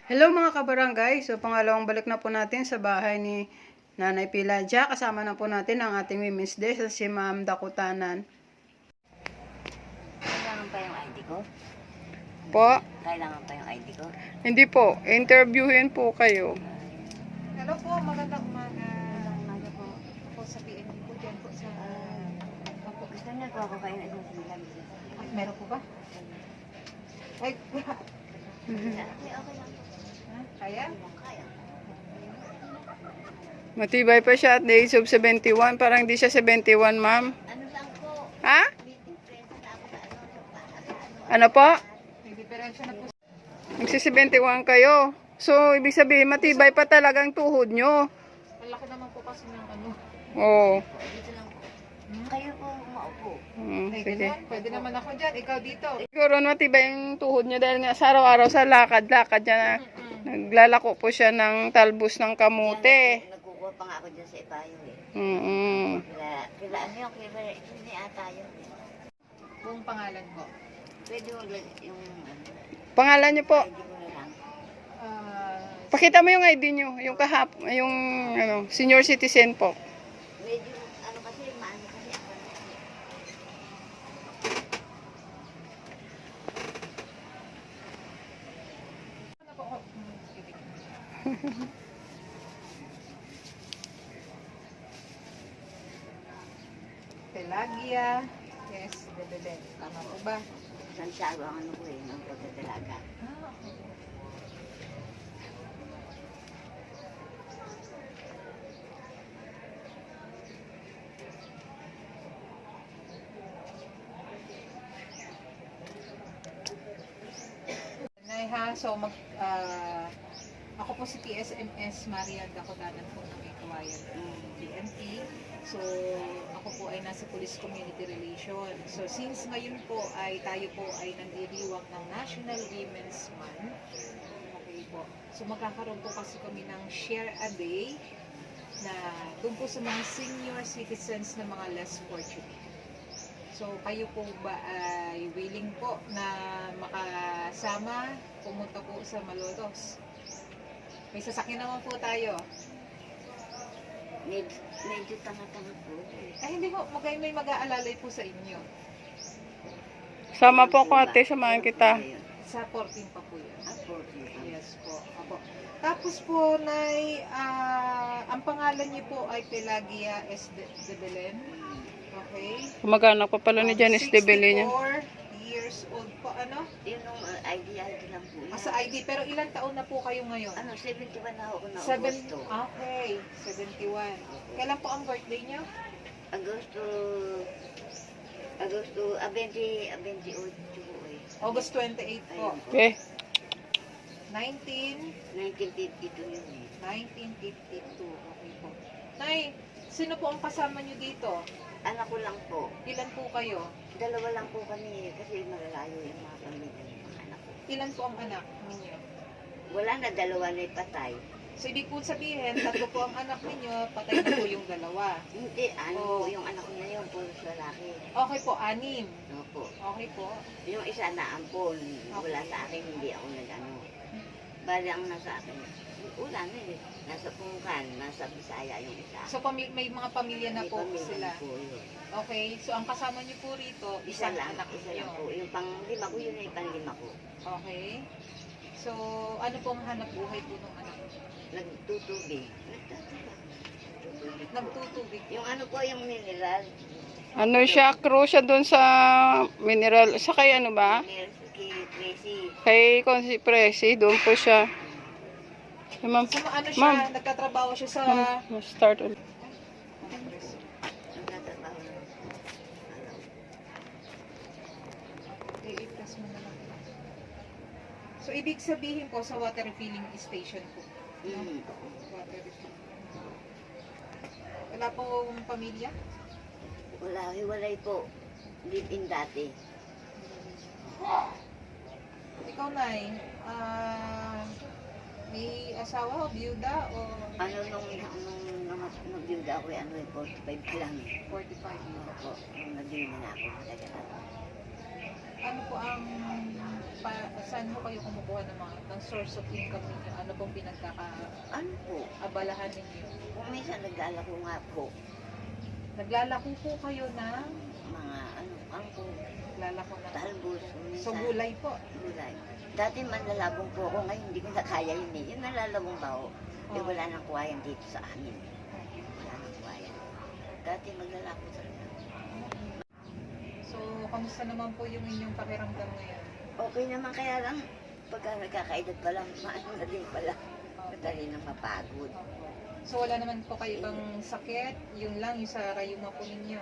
Hello mga kabarangay, so pangalawang balik na po natin sa bahay ni Nanay Piladja. Kasama na po natin ang ating Women's Day sa si Ma'am Dakutanan. Kailangan pa yung ID ko? Po? Kailangan pa yung ID ko? Hindi po, interviewin po kayo. Hello po, magandang umaga. Umaga po. Ako sa PNP po dyan po sa... Gusto niya po ako kayo na isang sinilang. Ay, meron po ba? Ay, Okay lang. ha? Kaya? Kaya. Matibay pa siya at the age of 71. Parang hindi siya 71, ma'am. Ano lang po? Ha? Meeting friends na ako sa Ano po? May diferensya na po. Magsi-71 kayo. So, ibig sabihin, matibay pa talagang tuhod nyo. Malaki naman po kasi ng ano. Oo. Dito lang po. Kayo po maupo. Ay, Sige. ganun. Pwede naman ako dyan. Ikaw dito. Siguro matibay yung tuhod nyo dahil nga sa araw-araw sa lakad-lakad niya na naglalako po siya ng talbos ng kamute. Nagkukuha pa nga ako dyan sa ipayo eh. Mm-mm. Kila ano yung hindi ata yun eh. Buong pangalan po. Pwede mo yung Pangalan niyo po. ID ko na lang. Pakita mo yung ID niyo, yung yung senior citizen po. Medyo ano kasi maano kasi ako. Ano po ako? Pelagia. Yes, bebebe. Tama po ba? Santiago ang ano ko eh, ng pagdadalaga. Okay. Nay ha, so ako po si PSMS Maria Dakutanan po ng Ikawayan PNP. So ako po ay nasa Police Community Relations. So since ngayon po ay tayo po ay nagdiriwang ng National Women's Month. Okay po. So magkakaroon po kasi kami ng Share a Day na doon po sa mga senior citizens na mga less fortunate. So, kayo po ba ay willing po na makasama, pumunta po sa Malolos? May sasakyan naman po tayo. Medyo tanga-tanga po. Ay, hindi po. May mag-aalalay po sa inyo. Sama po ako ate, samahan kita. Sa 14 pa po yan. 14. Yes po. Apo. Tapos po, Nay, ang pangalan niyo po ay Pelagia S. de Belen. Okay. Kumagana pa pala ni Janice de Belen niya. 64 years old po. Ano? Yun yung ID lang po yan. Sa ID. Pero ilang taon na po kayo ngayon? Ano, 71 na ako na Seven, Agosto. okay, 71. Kailan po ang birthday niyo? Agosto, 28 po eh. August 28 po. Okay. 1952 yun eh. 1952. Okay po. Nay, sino po ang kasama niyo dito? Anak ko lang po. Ilan po kayo? Dalawa lang po kami kasi malalayo yung mga pamilya ng mga anak ko. Ilan po ang anak ninyo? Wala na, dalawa na patay. So, ibig po sabihin, tatlo po ang anak ninyo, patay na po yung dalawa. Hindi, Oh. yung anak ko na yun, puro lalaki. Okay po, 6. Opo. Okay po. Yung isa na ampon, wala sa akin, hindi ako nag-ano. Bali ang nasa akin, wala na eh. Nasa Pungkan, nasa Bisaya yung isa. So, may mga pamilya na May po pamilya sila. po yun. Okay, so ang kasama niyo po rito, Isa isang lang, anak isa niyo. lang po. Yung pang-lima ko, yun ay pang-lima ko. Okay. So, ano pong hanap buhay po ng anak? Nagtutubig. Nagtutubig. Yung ano po, yung mineral. Ano siya, crew siya doon sa mineral. Sa kay ano ba? Kay Tracy. Kay Consi Presi, doon po siya. Hey, ma'am. So, ano siya, Ma'am. nagtatrabaho siya sa... Ma'am, start ulit. Nagtatrabaho na. I-press mo na lang. So, ibig sabihin po sa water refilling station po. No? Mm. Water refilling. Wala pong pamilya? Wala, hiwalay po. Live-in dati. Ikaw, Nay, may asawa o byuda o Ano nung nag-byuda ako, ano 45 lang. 45? Opo, nung nag-byuda na ako. Talaga na. ano po ang saan po kayo kumukuha ng source of income ninyo? Ano pong Ano po? pinagkakaabalahan ninyo? Kung minsan naglalako nga po, Naglalako po kayo ng mga angkong, naglalako ng talbos, so minsan. gulay po. Gulay. Dati manlalabong po ako, ngayon hindi ko na kaya yun eh. Yung nalalabong ba ako, eh wala nang kuwayan dito sa amin. Wala nang kuwayan. Dati maglalako talaga. So, kamusta naman po yung inyong pakiramdam ngayon? Okay naman, kaya lang, pagka nagkakaedad pa lang, maano na din pala. Madali nang mapagod. So, wala naman po kayo ibang sakit? Yun lang, yung sa rayuma po ninyo?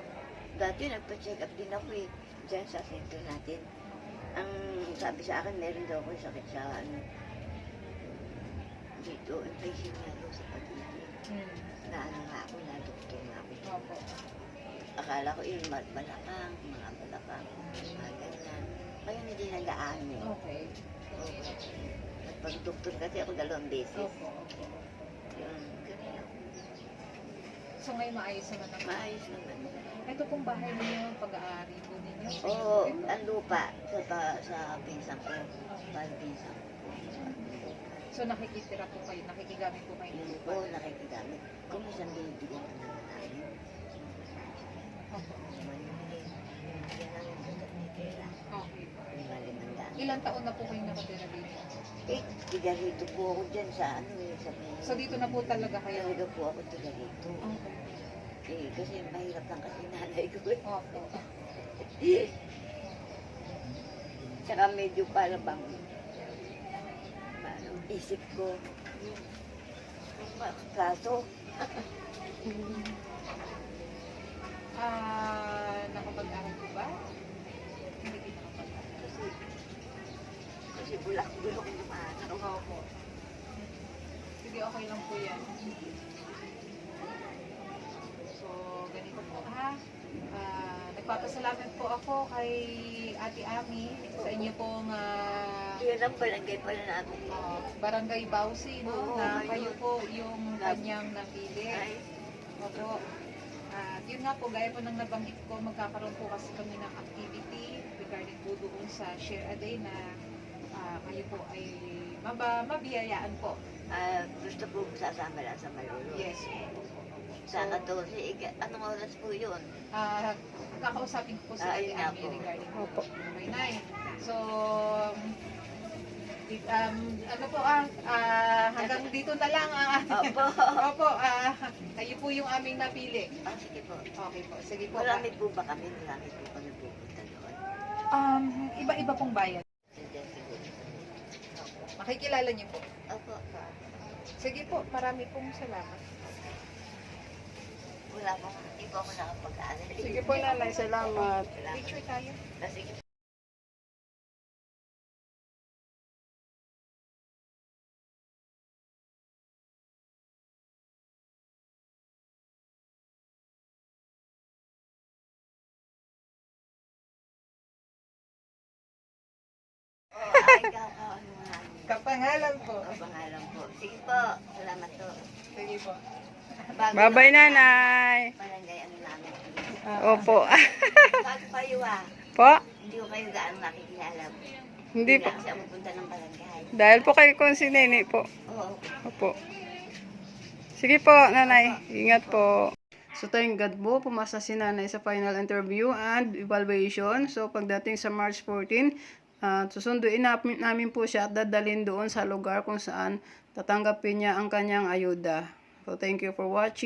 Dati nagpa-check up din ako eh, dyan sa center natin. Ang sabi sa akin, meron daw ako sakit sa dito, infection nga daw sa pag-ibig. Na ano nga ako, na doktor nga ako. Opo. Akala ko yung balakang, mga balakang, mga ganyan. Kaya hindi nag-aano eh. Okay. Nagpag-doktor kasi ako 2 beses. Opo. Yun, ganyan ako. So, ngayon maayos naman ang Maayos naman. ito pong bahay ninyo, pag-aari po ninyo? Oo, ang lupa sa pinsan ko. Para pinsan ko. So, nakikitira po kayo, nakikigamit po kayo ng Yun lupa? po, nakikigamit. Kung minsan binibigyan ka naman namin. Opo. Yan ang nagkakitira. Okay po. 5,000. Ilang taon na po kayo nakatira dito? Eh, tiga rito po ako dyan sa ano eh, sa may... So, dito na po talaga kayo? Talaga po ako tiga rito. Okay. Eh, kasi mahirap lang kasi nanay ko eh. Opo. Tsaka medyo para bang isip ko kaso Nakapag-aral po ba? Hindi din nakapag-aral. kasi bulak-bulok naman. Opo. Sige, okay lang po yan. So, ganito po ha. Nagpapasalamat po ako kay Ate Ami sa inyo pong Yun ang barangay pala namin. Barangay Bausi, no? Oo, Na ayun. kayo po yung kanyang napili. Ay, Opo. At yun nga po, gaya po ng nabanggit ko, magkakaroon po kasi kami ng activity regarding po doon sa Share a Day na kayo po ay mabiyayaan po. gusto po sasama lang sa Malolo. Yes. Sa 14, anong oras po yun? Kakausapin ko po si Ayun Ate nga Ami po. regarding po. Opo. Okay, Nay. So, ano po hanggang dito na lang ang ating... Opo. Opo, kayo po yung aming napili. Sige po. Okay po, sige po. Marami po ba kami? Marami po kami pupunta doon. Iba-iba pong bayan. Sige, siguro. Makikilala niyo po. Opo. Sige po, marami pong salamat. Wala po. Hindi po ako nakapag-aaral. Sige po, nanay. Salamat. Picture tayo. Sige. Kapangalan po. Pangalan po. Sige po. Salamat po. Sige po. Bye-bye, nanay. Barangay ano namin. Opo. Bago kayo Po? Hindi ko kayo gaano nakikilala. Hindi po. Kasi ako punta ng barangay. Dahil po kayo kung si Nene po. Oo. Opo. Sige po, nanay. Ingat po. So, thank God po, pumasa si nanay sa final interview and evaluation. So, pagdating sa March 14, susunduin namin po siya at dadalhin doon sa lugar kung saan tatanggapin niya ang kanyang ayuda. So, thank you for watching.